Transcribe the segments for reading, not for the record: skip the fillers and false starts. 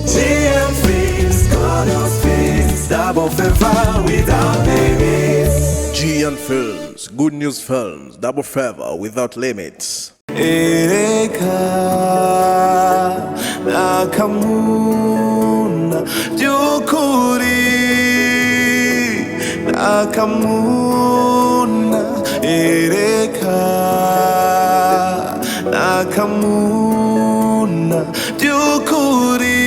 GM Films, God of Films, double favor without limits. GM Films, good news films, double favor without limits. Akamuna Jukuri Akamuna Akamuna Jukuri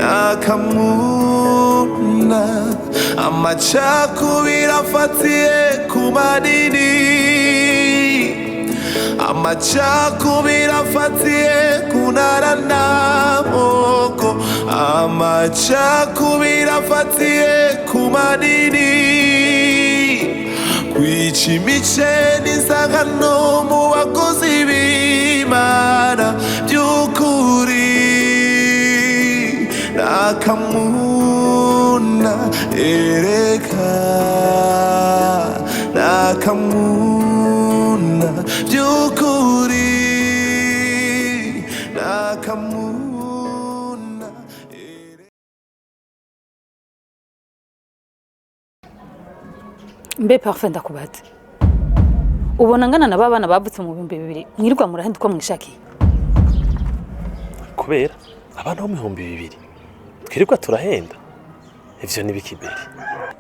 Akamuna Amachakubira fatie kumadini Amachakubira fatie kunarana moko Amachakubira fatie kumadini Kwichimiche nisagano mu bakozi b'Imana by'ukuri Nakamuna Nakamuna by'ukuri Nakamuna Mbe parfait ndakubate ubona ngana na babana bavutse mu 2000 mwirirwa murahindi ko mwishaki kubera abana bo mu 2000 twirirwa turahenda ivyo ni bikiberi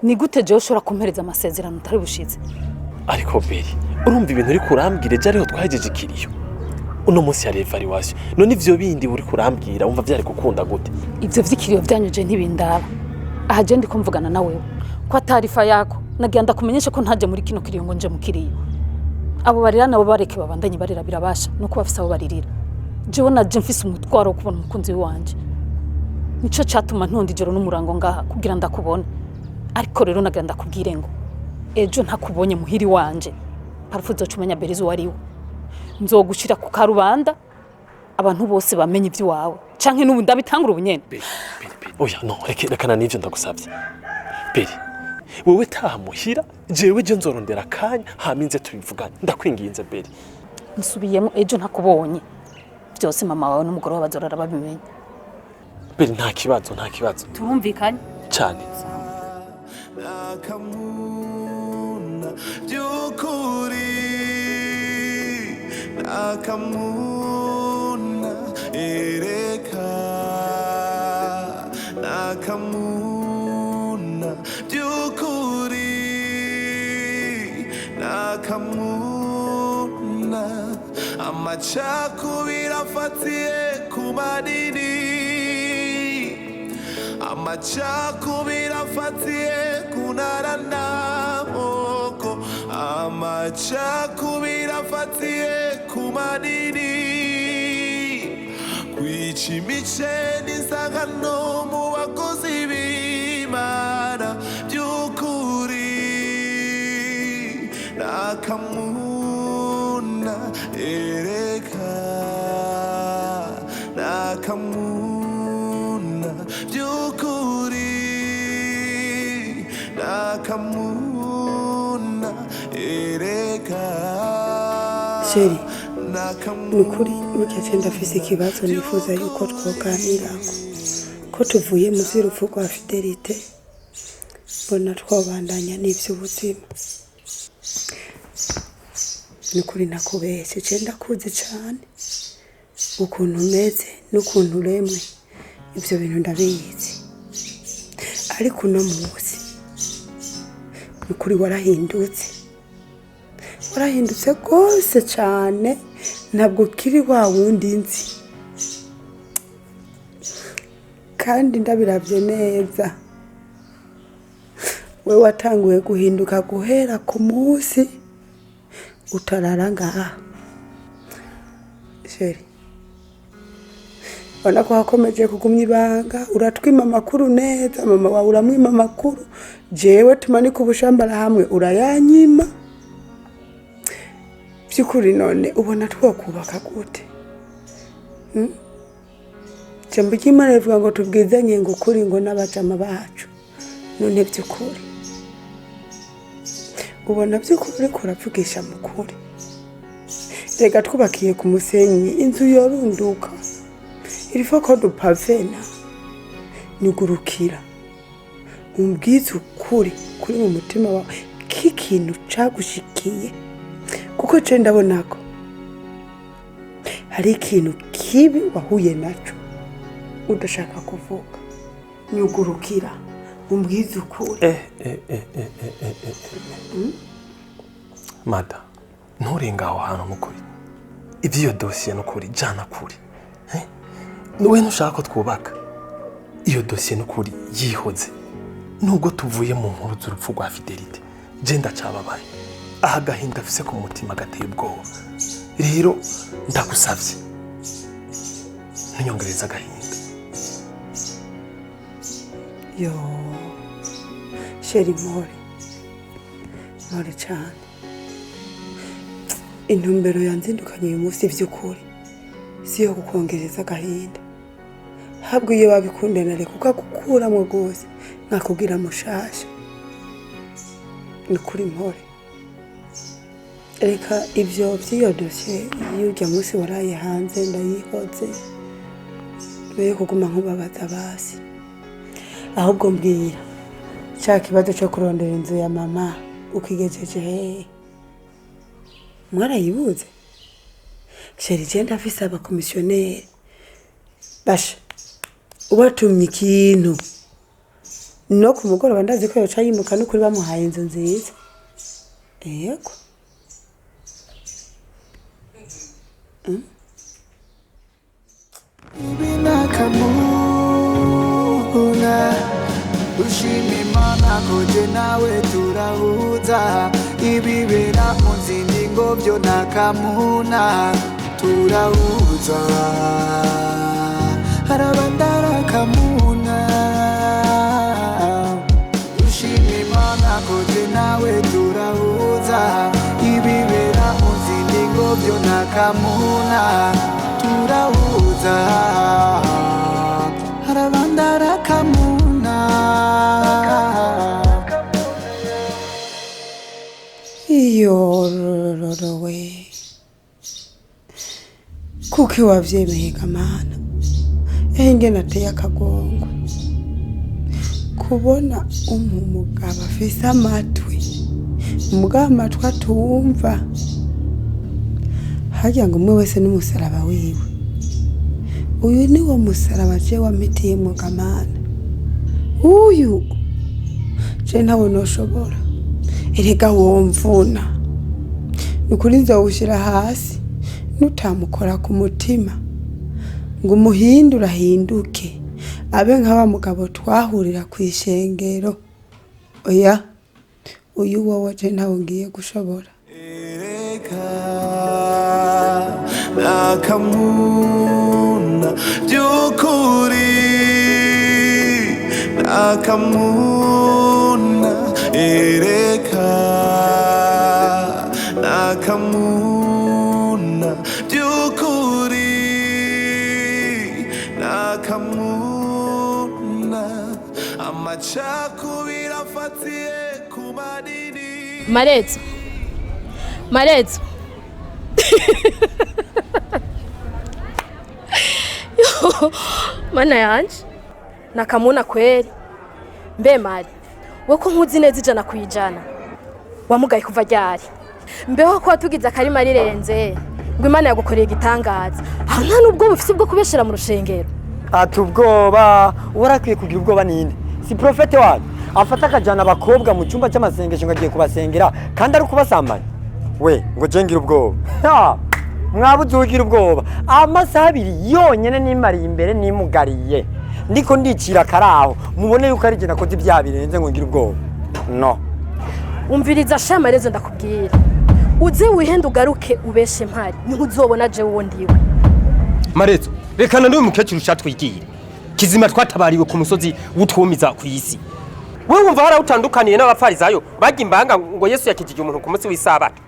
ni gute je ushobora kumpereza amasezerano utari bushize ariko beri urumva ibintu uri kurambwira je ariho twahejeje ikiriyo uno munsi ya evaluation none ivyo bindi uri kurambwira umva byari gukunda gute ivyo vyikiriyo byanyuje ntibindaba aha je ndi kumvugana nawe ko atarifa yako nagenda kumenyesha ko ntaje muri kino kiriyo ngo nje mukiriyo abo barira nabo bareke babandanye barira birabasha nuko bafise abo baririra jewe naje mfise umutwaro wo kubona umukunzi wanje nico cyatuma ntundi joro n'umurango ngaha kugira ndakubone ariko rero nagenda kubwire ngo ejo ntakubonye muhiri wanje parufuzo cumenya berizo wariwe nzogushira ku karubanda abantu bose bamenye ivyo wawe canke n'ubu ndabitangura ubunyene oya no rekana n'ivyo ndagusabye beri wewe tamuhira jewe je nzorondera kanya haminze tubivugana ndakwinginze beri nsubiyemo ejo ntakubonye byose mama wawe n'umugore w'abazorara babimenye beri nta kibazo turumvikanye cyane Akamuna by'ukuri Akamuna Akamuna by'ukuri Akamuna amacakubira afatiye kumadini Amachakubira fatie kunarana moko Amachakubira fatie kumadini Kwichimiche nisagano mu bakozi b'Imana by'ukuri Nakamuna Nakamuna by'ukuri Nakamuna Sheri nukuri mugeze ndafise ikibazo nifuza yuko twoganirako ko tuvuye mu zirupfu rwa Fidelite bona twobandanya n'ivy'ubuzima nukuri nakubeshye je ndakuze cyane ukuntu umeze n'ukuntu uremwe ibyo bintu ndabizi ariko uno munsi nukuri warahindutse rwose cyane ntabwo kiri wa wundi nzi kandi ndabiravye neza we watanguye guhinduka guhera ku munsi utarara ngaha Sheri Wana ko hakomeje kugumya ibanga uratwima makuru neza mama wawe uramwima makuru jewe tumanika ubushambara hamwe urayanyima byukuri none ubona twokubaka gute Jambo kimara rivuga ngo tubwizanye ngo kuri ngo n'abajama bacu none byukuri ubona byukuri kuravugisha mukuri rega twubakiye ku musenyi inzu yorunduka il faut ko dupavena nyugurukira umbwize ukuri kuri mu mutima wawe k'ikintu cagushikiye kuko je ndabona ko hari ikintu kibi wahuye naco udashaka kuvuga nyugurukira umbwize ukuri Mada nturenga aho hantu n'ukuri iby'iyo dosiye n'ukuri jana kuri niwe ntushaka ko twubaka iyo dosiye n'ukuri yihoze nubwo tuvuye mu nkuru z'urupfu rwa Fidelite je ndacababaye aha gahinda afise ku mutima gateye ubwoba rero ndagusavye ntunyongereza agahinda yo sheri more cyane intumbero yanzindukanye uyu munsi vy'ukuri si yo kukongereza agahinda habwo iyo babikundana kuko gukuramo rwose nkakubwira mushasha ni kuri mpore reka ibyo by'iyo dosiye y'ujya munsi waraye hanze ndayihoze mbere kuguma nkubabaza basi ahubwo mbwira cya kibazo cyo kurondera inzu ya mama ukigejeje hehe mwarayibuze sheri je ndafise abakomisiyoneri basha ubatumye ikintu no ku mugoroba ndazi ko yoca yimuka n'ukuri bamuhaye inzu nziza yego ibinakamuna ushima Imana koje nawe turahuza ibibera mu zindi ngo byo nakamuna turahuza harabandara kamuna ushima Imana koje nawe turahuza ibibera mu zindi ngo byo nakamuna turahuza harabandara kamuna yororowe kuki wavyemeye Kamana enge nateye akagongo kubona umugabo afise amatwi umugabo amatwi atumva harya ngo umwe wese n'umusaraba wiwe uyu ni wo musaraba je wamitiye mu Kamana uyu je ntawe noshobora erega womvuna nukuri nzawushira hasi nutamukora ku mutima ngo umuhindura ahinduke abe nk'aba mugabo twahurira ku ishengero oya uyu wowe je ntawe ngiye gushobora Akamuna byukuri Akamuna ereka Akamuna byukuri Akamuna amacakubira afatiye ku manini Marezo Mana yanje nakamuna kweli mbe mari we ko nkuzi neza ijana kwijana wamugaye kuva ryari mbeho ko tugize akarima rirenze ngo Imana yagukoreye igitangaza nta nubwo bufise bwo kubeshera mu rushengero atubwoba urakwiye kugira ubwoba ninde si profete wanyu afata akajana abakobwa mu cyumba cy'amasengesho ngo agiye kubasengera kandi ari kubasambanya we ngo jengira ubwoba mwabuze ugira ubwoba amasaha abiri yonyene nimariye imbere nimugariye ndiko ndicira karaho mubone yuko ari jena koze ibya birenze ngo ngira ubwoba no umviriza sha Marezo ndakubwira uze wihenda ugaruke ubeshe mpari niho uzobona je wondiwe Marezo rekana ndi umukecuru cyatwigire kizima twatabariwe ku musozi wutwumiza ku isi wewe wumva hari utandukaniye n'abafarizayo bajya imbanga ngo Yesu yakijije umuntu ku munsi w'isabato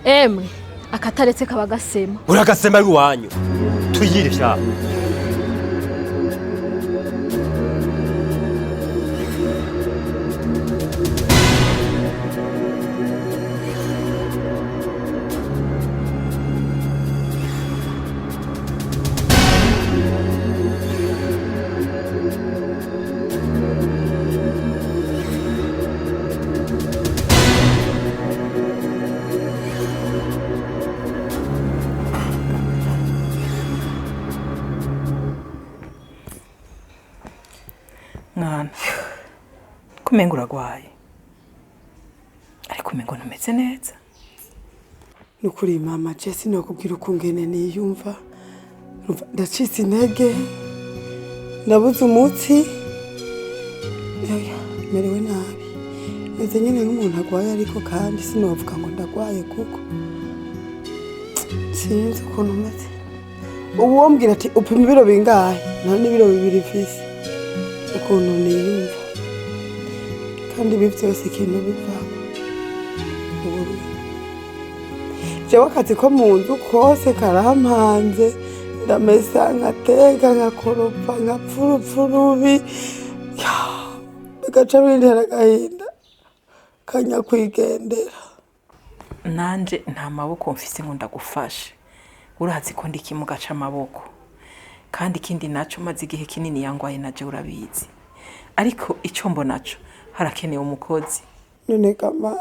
emwe akataretse kabagasema uragasema ari wanyu tuyire sha mwana kumenga uragwaye ariko umengo ntumeze neza. Nukuri mama Jesse nokubwira uko ngene niyumva ndacitse intege ndabuze umutsi merewe nabi meze nyine nk'umuntu agwaye ariko kandi sinovuga ngo ndagwaye kuko sinzi ukuntu meze. Ubu wombwira ati upima ibiro bingahe nta n'ibiro bibiri mfise ukuntu niyumva kandi ibi byose ikintu bivamo jewe akazi ko mu nzu kose karampanze ndamesa nkateka nkakoropa nkapfurupfurubi bigaca bintera agahinda kanyakwigendera. Nanje nta maboko mfise ngo ndagufashe urazi ko ndi kimuga c'amaboko kandi ikindi naco maze igihe kinini yangwaye naje urabizi ariko icyo mbonaco harakenewe umukozi. None kama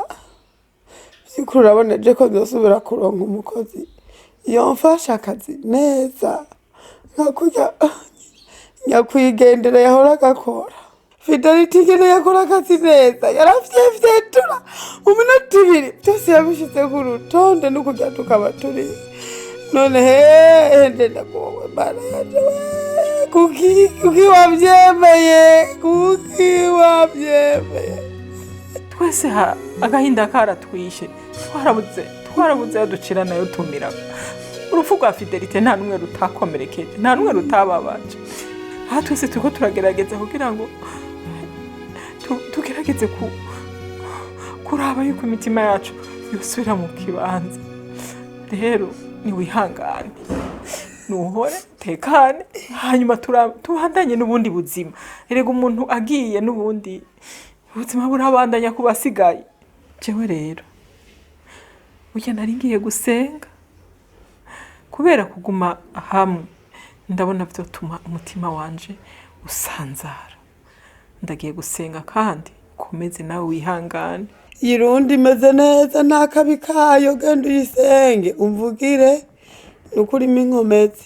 sikuru uraboneje ko ndosubira kuronka umukozi yomfasha akazi neza nkakurya nyakwigendera yahora agakora Fidelity ngene yakora akazi neza yarafyefyetura mu minota ibiri byose yabishize ku rutonde no kurya tukaba turi none hende ndagowe bana yaje kuki wabyemeye twese agahinda karatwishe twarabuze yaducira nayo tumira urupfu rwa Fidelity nta numwe rutakomerekeje nta numwe rutababaje aha twese turiko turagerageza kugira ngo tugerageze kuraba yuko imitima yacu yosubira mu kibanza. Rero ni wihangane nuhore tekane hanyuma tubandanye n'ubundi buzima. Erega umuntu agiye n'ubundi ubuzima burabandanya kubasigaye. Jewe rero uya nari ngiye gusenga kubera kuguma hamwe ndabona byotuma umutima wanje usanzara. Ndagiye gusenga kandi komeze nawe wihangane. Irundi meze neza nta kabi kayo genda uyisenge umvugire nukuri minkomezi.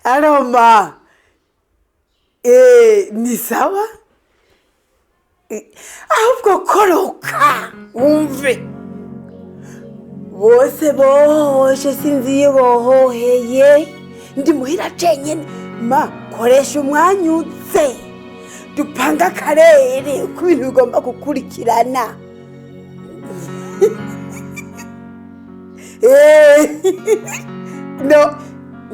Aroma ni sawa ahubwo koroka umve bose bohoshe sinziye bohoheye ndi muhira cenyene ma koresha umwanyutse dupanga akarere uko ibintu bigomba gukurikirana. No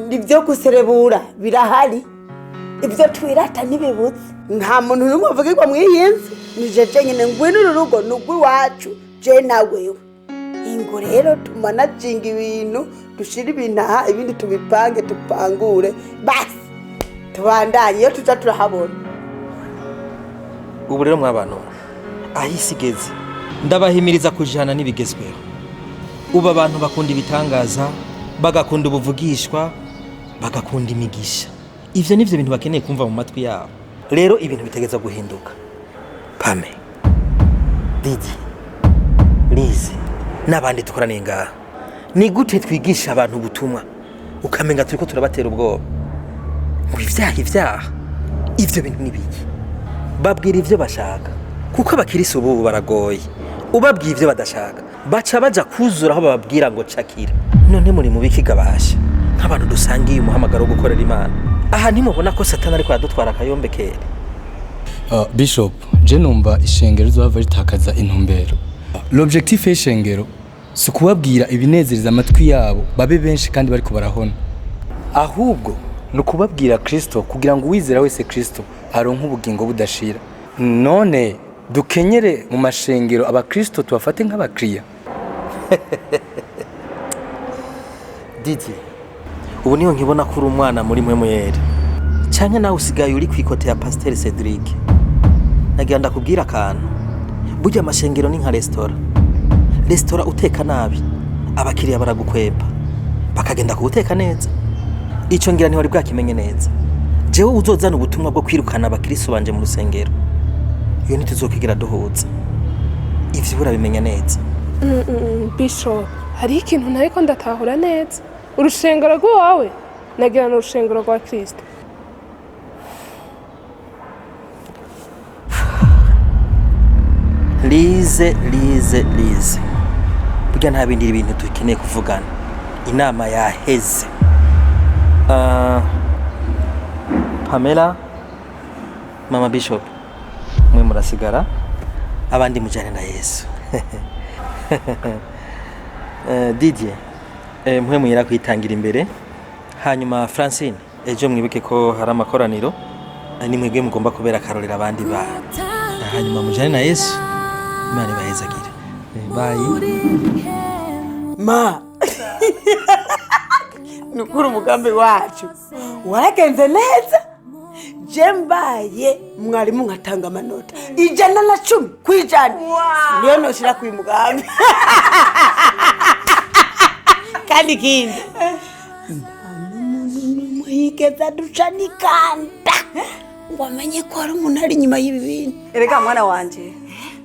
nibyo guserebura birahari ibyo twirata ntibibutse nta muntu n'umwe avugirwa mu yinzi nije jenyene ngwino urugo nugwi wacu je nawewe ingo rero tumanajinga ibintu dushira ibintu ibindi tubipange tupangure basi tubandanye iyo tuja turahabona. Ubu rero mw'abantu ahisigeze ndabahimiriza kujana n'ibigezweho. Ubu abantu bakunda ibitangaza bagakunda ubuvugishwa bagakunda imigisha. Ivyo nivyo bintu bakeneye kumva mu matwi yabo. Rero ibintu bitegeza guhinduka. Pame Didi Lize n'abandi dukoraniye ngaha ni gute twigisha abantu ubutumwa ukamenga turiko turabatera ubwoba ngo ivyaha ivyo bintu nibiki babwira ivyo bashaka kuko abakirisi ubu baragoye ubabwiye ivyo badashaka baca baja kuzura aho bababwira ngo cakira. None muri mu bikigabasha nk'abantu dusangiye umuhamagaro wo gukorera Imana. Aha nimubona ko Satani ariko yadutwara akayombekere. Bishop je numva ishengero zova ritakaza intumbero. L'objectif y'ishengero si kubabwira ibinezereza amatwi yabo babe benshi kandi bari kubarahona, ahubwo no kubabwira Kristo kugira ngo uwizera wese Kristo aronke ubugingo budashira. None dukenyere mu mashengero abakristo tubafate nk'abakriya. Didi, ubu niyo nkibona ko uri umwana muri mwe muyere. Canke nawe usigaye uri kwikote ya Pasteur Cedric. Nagira ndakubwira akantu. Burya amashengero ni nka restaurant. Restaurant uteka nabi, abakiriya baragukweba. Bakagenda kuguteka neza. Ico ngira ntiwari bwakimenye neza. Jewe uzozana ubutumwa bwo kwirukana abakristo banje mu rusengero. Iyo ntituzokigira duhuza. Ivyo burabimenya neza. Bishop, hari ikintu nariko ndatahura neza. Urushengero rwawe nagira no urushengero rwa Kristo. Lize. Burya nta bindi bintu dukeneye kuvugana. Inama yaheze. Pamela, Mama Bishop, mwe murasigara, abandi mujane na Yesu. Didier, mwe muyira kwitangira imbere. Hanyuma Francine, ejo mwibuke ko hari amakoraniro, ni mwebwe mugomba kubera karorera abandi ba. Hanyuma mujane na Yesu. Imana ibahezagire. Bye. Ma. Nukuru umugambi wacu. Waragenze neza. Jembaye mwarimu ngatanga amanota 110 kwijana. Niyo noshira ku mugambi. Kandi kindi. Muhigeza ducanikanda. Wamenye ko ari umuntu ari nyuma y'ibi bintu. Erega mwana wanje.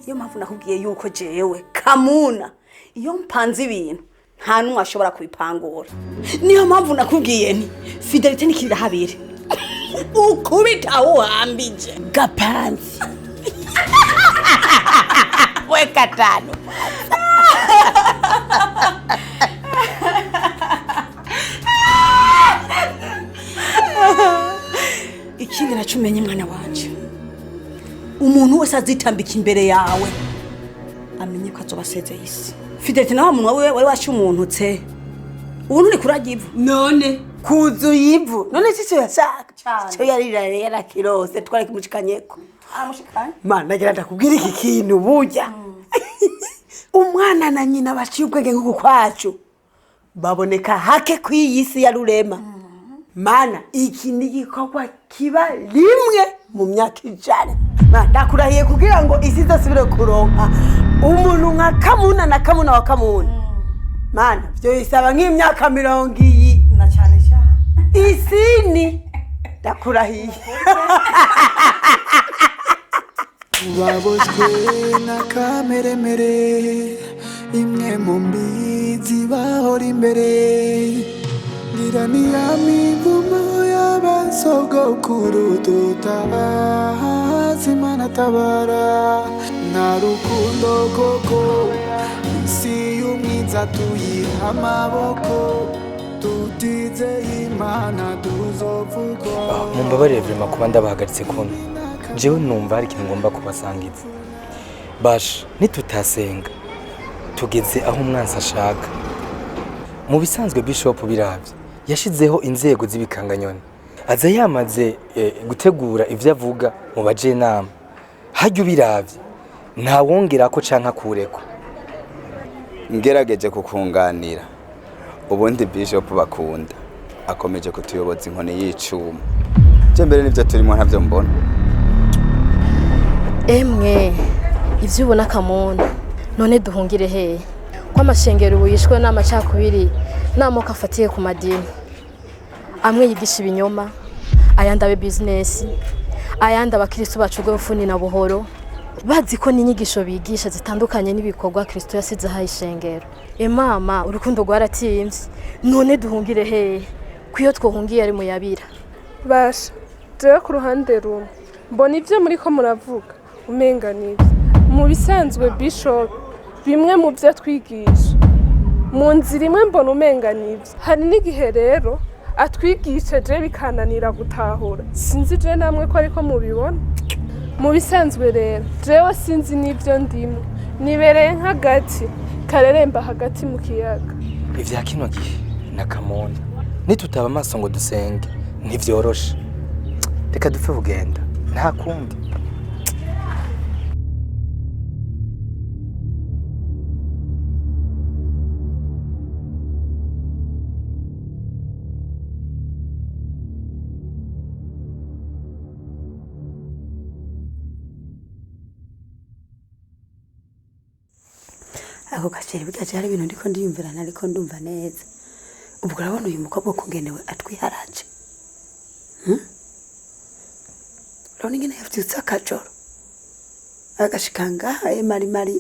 Iyo mpamvu nakubwiye yuko jewe Kamuna iyo mpanze ibintu nta numwe ashobora kubipangura. Niyo mpamvu nakubwiye nti fidelite nikirira habiri. Ukubita uhambije gapanzi. We katano. Ikindi nacumenye mwana wanje. Umuntu wese azitambika imbere yawe amenye ko azobasezeye isi. Fidelite nawe umuntu wari washi umuntu tse. Ubu uri kuragivu. None kuzu yivu. None cyo yashaka. Cyo yarirare yarakirose twari kumushikanyeko. Aramushikanye. Mana nagira ndakubwira iki kintu burya. Umwana na nyina baciye ubwenge nk'uko kwacu. Baboneka hake kwiyisi ya rurema. Mana iki ni gikorwa kiba rimwe mu myaka 100. Ndakurahiye kugira ngo isi izasubire kuronka umuntu nka Kamuna na Kamuna wa Kamuna. Mana byo isaba nk'imyaka 20 na cyane cyane. Isini ndakurahiye. Baboswe na kameremere imwe mu mbizi bahora imbere. Nirani ya mivumo y'abasogokuru tutazi Imana tabara. Narukundo koko isi y'umwiza tuyiha amaboko tutize Imana tuzovuga. Mumbabarire vraiment kuba ndabahagaritse kuno. Jewe numva hari ikintu ngomba kubasangiza. Basha nitutasenga tugeze aho umwansi ashaka. Mu bisanzwe Bishop biravye yashizeho inzego z'ibikanganyoni. Aza yamaze gutegura ivyo avuga mu baje nama. Hajya biravye nta wongera ko canka kureko. Ngerageje kukunganira. Ubundi Bishop bakunda akomeje kutuyoboza inkone y'icuma. Je mbere nivyo turimo ntavyo mbona. Emwe ivyo ubona Kamuna none duhungire he ko amashengero ubuyishwe n'amacakubiri n'amoko afatiye ku madini. Amwe yigisha ibinyoma, ayandi abe business, ayandi abakristo bacugwe bufuni na buhoro. Bazi ko n'inyigisho bigisha zitandukanye n'ibikorwa Kristo yasize ha ishengero. Mama urukundo rwaratimvye none duhungire he kwiyo twohungiye ari muyabira. Basha jewe ku ruhande rumwe mbona ivyo muri ko muravuga umenga nivyo. Mu bisanzwe Bishop bimwe mu byo twigisha mu nzira imwe mbona umenga nivyo. Hari n'igihe rero atwigisha je bikananira gutahura. Sinzi je namwe ko ariko mubibona. Mu bisanzwe rero jewe sinzi n'ivyo ndimo. Nibereye nk'agati kareremba hagati mu kiyaga. Ivya kino gihe na Kamuna nitutaba amaso ngo dusenge ntivyoroshe. Reka dupfe kugenda nta kundi. ako gaceri bigaje hari ibintu ndiko ndiyumvirana ariko ndumva neza ubwo urabona uyu mukobwa kugenewe atwiharaje urabona ingene yavyutse akajoro agashika ngaha mari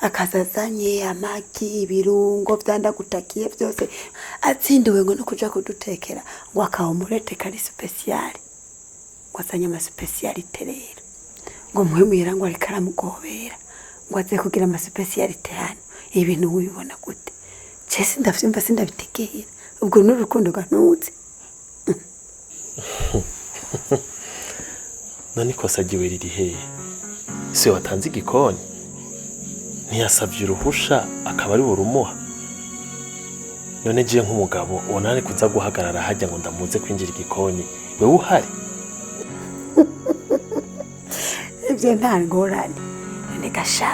akazazanye amagi ibirungo vyandagutakiye vyose atsindiwe ngo no kuja kudutekera ngo akawumurete kari special ngo azanye ama specialite rero ngo muhimira ngo ariko aramugobera ngo aze kugira ama specialite hano ibintu ubibona gute cese ndavyumva sindabitegera ubwo n'urukundo ganutse none ikosa ryiwe riri hehe se watanze igikoni ntiyasabye uruhusha akaba ari burumuha none jiye nk'umugabo ubona ari kuza guhagarara hajya ngo ndamuze kwinjira igikoni wewe uhari ibyo nta ngorane none gasha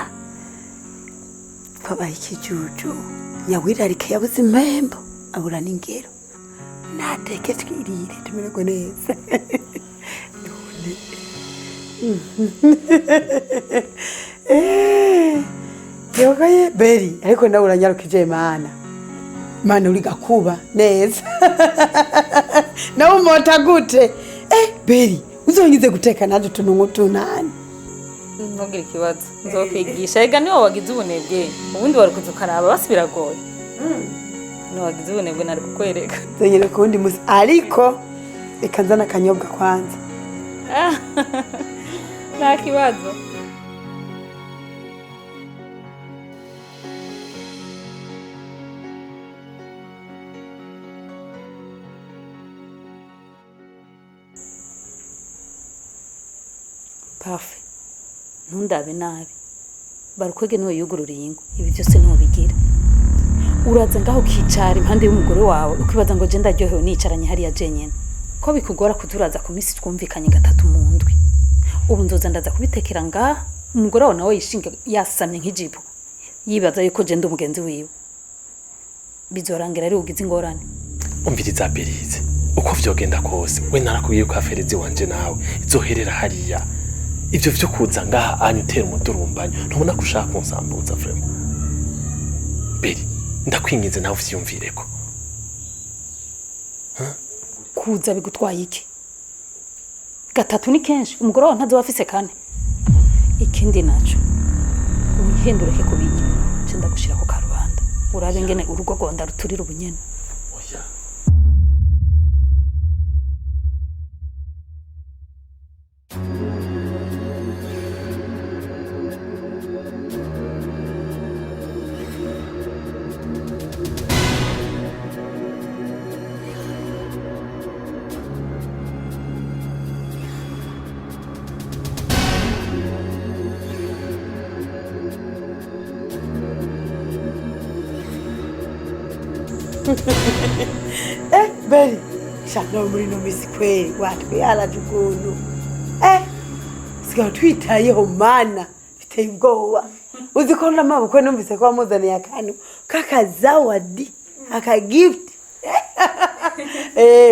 twabaye ikijuju nyawirarike yabuze impembo abura n'ingero nateke twirire tumererwe neza yogaye beri ariko nawe uranyarukije mana uri gakuba neza nawe umota gute beri uzongize guteka nanje tunungu tunani ntugire ikibazo nzokwigisha ega niwe wagize ubunebwe ubundi wari kuza ukaraba basi biragoye niwe wagize ubunebwe nari kukwereka zenyere ku wundi musi ariko reka nzana akanyobwa kwanza nta kibazo pafe ntundabe nabi barukwege niwe yugururiye ingo ibi byose ntubigira uraza ngaho ukicara impande y'umugore wawe ukibaza ngo je ndaryohewe nicaranye hariya jenyene ko bikugora kuduraza ku minsi twumvikanye gatatu mu ndwi ubu nzoza ndaza kubitekera ngaha umugore wawe nawe yishinga yasamye nk'ijipo yibaza yuko je ndi umugenzi wiwe bizorangira ari ugize ingorane umviriza berize uko vyogenda kose we narakubwiye ko aferezi wanje nawe izoherera hariya ivyo vyo kuza ngaha anyutera umudurumbanyo ntubona ko ushaka kunsambuza vraiment beri ndakwinginze nawe uvyumvireko kuza bigutwaye iki gatatu ni kenshi umugore wawe ntazo afise kane ikindi naco wihindureke kubijya nje ndagushira ku karubanda urabe ngene urugo gonda ruturira ubunyene oya beri shaka muri no misi kweli watwihara jugundu sigaho twitayeho mana biteye ubwoba uzi ko n'amabukwe numvise ko wamuzaniye akantu k'akazawadi akagift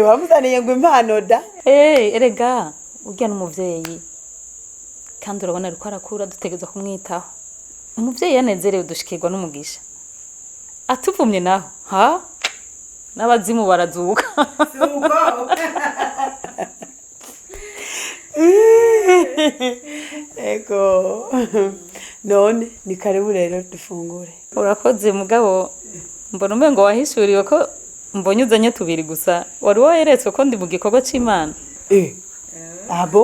wamuzaniye ngo impano da erega urya n'umuvyeyi kandi urabona ariko arakura dutegeza kumwitaho umuvyeyi yanezerewe dushikirwa n'umugisha atuvumye naho n'abazimu barazuka ego none ni karibu rero dufungure urakoze mugabo mbona umengo wahishuriwe ko mbonye uzanye tubiri gusa wari woheretswe ko ndi mu gikorwa c'Imana abo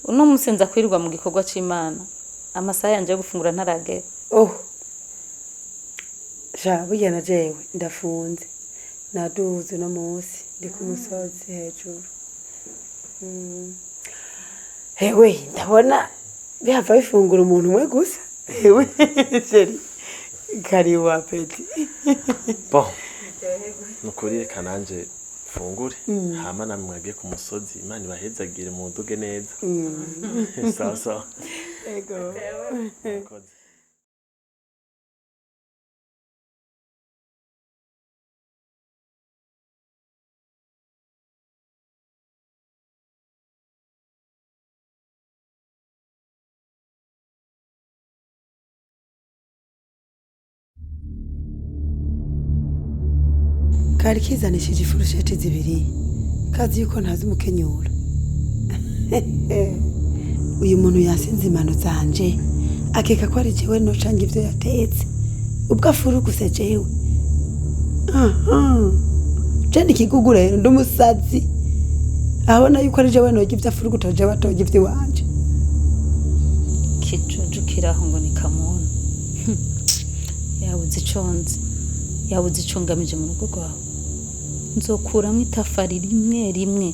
uno musenza kwirirwa mu gikorwa c'Imana amasaha yanje yo gufungura ntaragera burya na jewe ndafunze naduze no munsi ndi ku musozi hejuru hewe ndabona bihava bifungura umuntu umwe gusa hewe seri karibu apeti bon nukuri reka nanje fungure hama namwe mwagiye ku musozi Imana ibahezagire mu nduge neza sawa sawa ego kari kizanishije ifurusheti zibiri kazi yuko ntazi umukenyura. Uyu muntu yasinze imano zanje akeka ko ari jewe nocanga ivyo yatetse ubwo afuruguse jewe. Jani kigugu rero ndumusazi abona yuko ari jewe nogira ivyo afuruguta jewe atogira ivyo wanje. Kicucu kiraho ngo ni Kamuna. Yabuze iconze yabuze icongamije mu rugo rwawe. Nzokuramwo itafari rimwe rimwe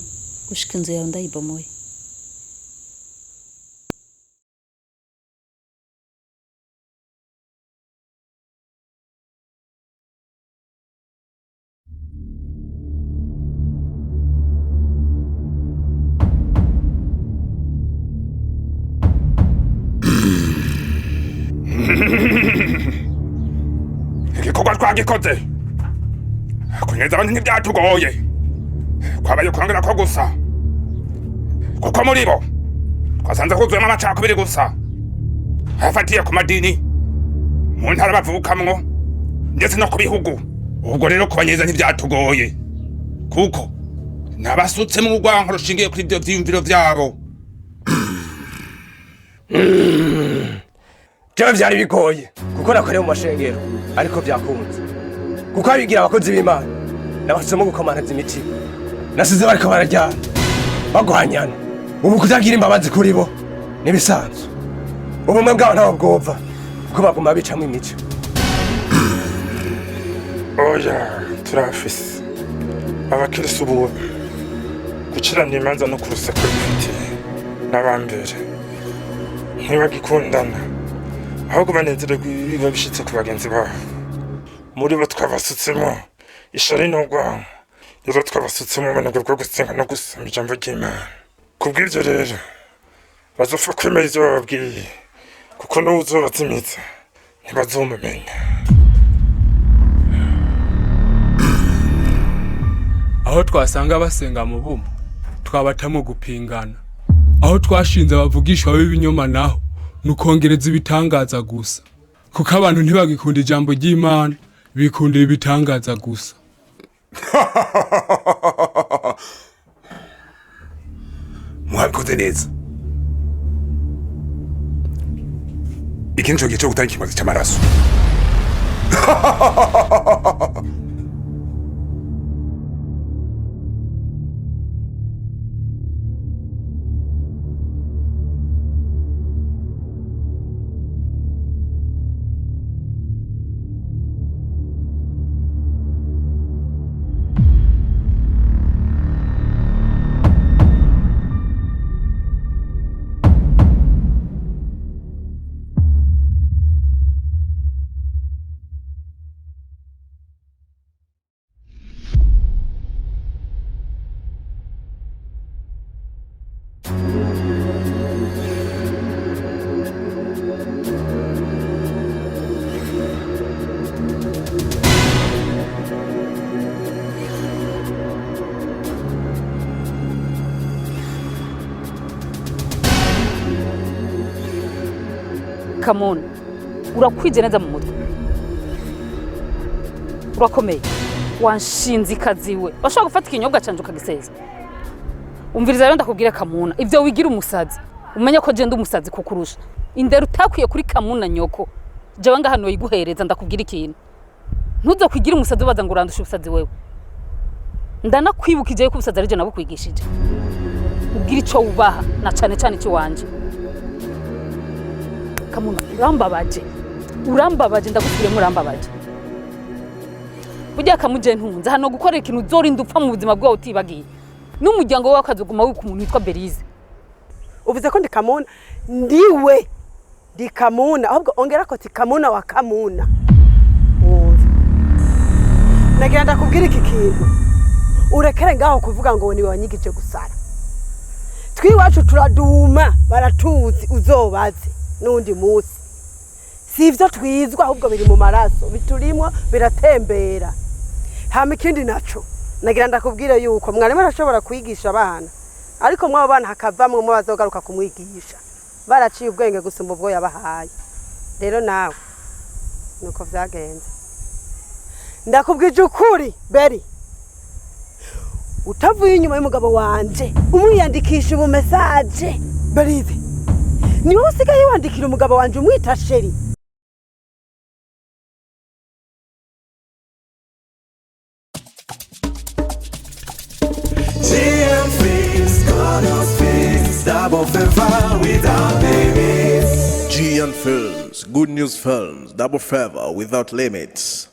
gushika inzu yawe ndayibomoye. Igikorwa twagikoze kunyeza abantu ntibyatugoye kwabaye kurangura ko gusa kuko muri bo twasanze huzuyemo amacakubiri gusa hafatiye ku madini mu ntara bavukamwo ndetse no ku bihugu. Ubwo rero kubanyeza ntibyatugoye kuko nabasutse mu rwanko rushingiye kuri ibyo vyiyumviro vyabo. Jewe vyari bigoye kuko nakoreye mu mashengero ariko vyakunze kuko abigira abakozi b'Imana nabasuzemo gukomanaza imitima nasize bariko barajyana bagwanyana. Ubu kutagira imbabazi kuri bo nibisanzwe. Ubumwe bwabo ntaho bwova kuko baguma bicamwo imico. Oya turafise abakirisi ubu gucirana imanza no kuruseko bifitiye n'abambere ntibagikundana ahubwo banezererwa ibiba bishitse ku bagenzi babo. Muri bo twabasutsemo ishari n'urwango, rero twabasutsemo ubunebwe bwo gusenga no gusoma ijambo ry'Imana. Kubw'ivyo rero bazopfa kwemera ivyo bababwiye kuko n'uwuzobazimitsa ntibazomumenya. Aho twasanga basenga mu bumwe twabatamo gupingana. Aho twashinze abavugishwa b'ibinyoma naho nukongereza ibitangaza gusa kuko abantu ntibagikunda ijambo ry'Imana bikundira ibitangaza gusa. Mwabikoze neza. Iki nico gihe cyo gutanga ikimazi cy'amaraso. Kamuna urakwije neza mu mutwe urakomeye wanshinze ikaziwe bashaka gufata ikinyobwa canje ukagiseza. Umviriza rero ndakubwira Kamuna ivyo wigira umusazi umenye ko je ndi umusazi kukurusha. Indero utakwiye kuri Kamuna nyoko jewe ngaha no yiguhereza ndakubwira ikintu ntuzo kwigira umusazi baza ngo urandusha ubusazi wewe. Ndanakwibukije ko ubusazi ari je nabukwigishije ubwira ico ubaha na cane cane iki wanje. Kamuna urambabaje ndagusubiremo urambabaje. Burya Kamuje ntunze hano gukorera ikintu uzorinda upfa mu buzima bwawe utibagiye n'umuryango wawe akazuguma wiko umuntu witwa Berize. Uvuze ko ndi Kamuna ndiwe ndi Kamuna ahubwo ongera ko ti Kamuna wa Kamuna. Nagira ndakubwira iki kintu urekere ngaho kuvuga ngo niwe wanyigije gusara. Twiwacu turaduma baratuzi uzobaze nundi musi. Sivyo twizwa ahubwo biri mu maraso biturimwo biratembera. Hama ikindi naco nagira ndakubwire yuko mwarimu arashobora kwigisha abana ariko mwabo bana hakavamwe mu bazogaruka kumwigisha baraciye ubwenge gusumba ubwo yabahaye. Rero nawe nuko vyagenze. Ndakubwije ukuri Beri utavuye inyuma y'umugabo wanje umwiyandikisha ubumesaje barize niwe usigaye wandikira umugabo wanje umwita sheri. Double favor without limits. GN Films, Good News Films, Double Favor without limits.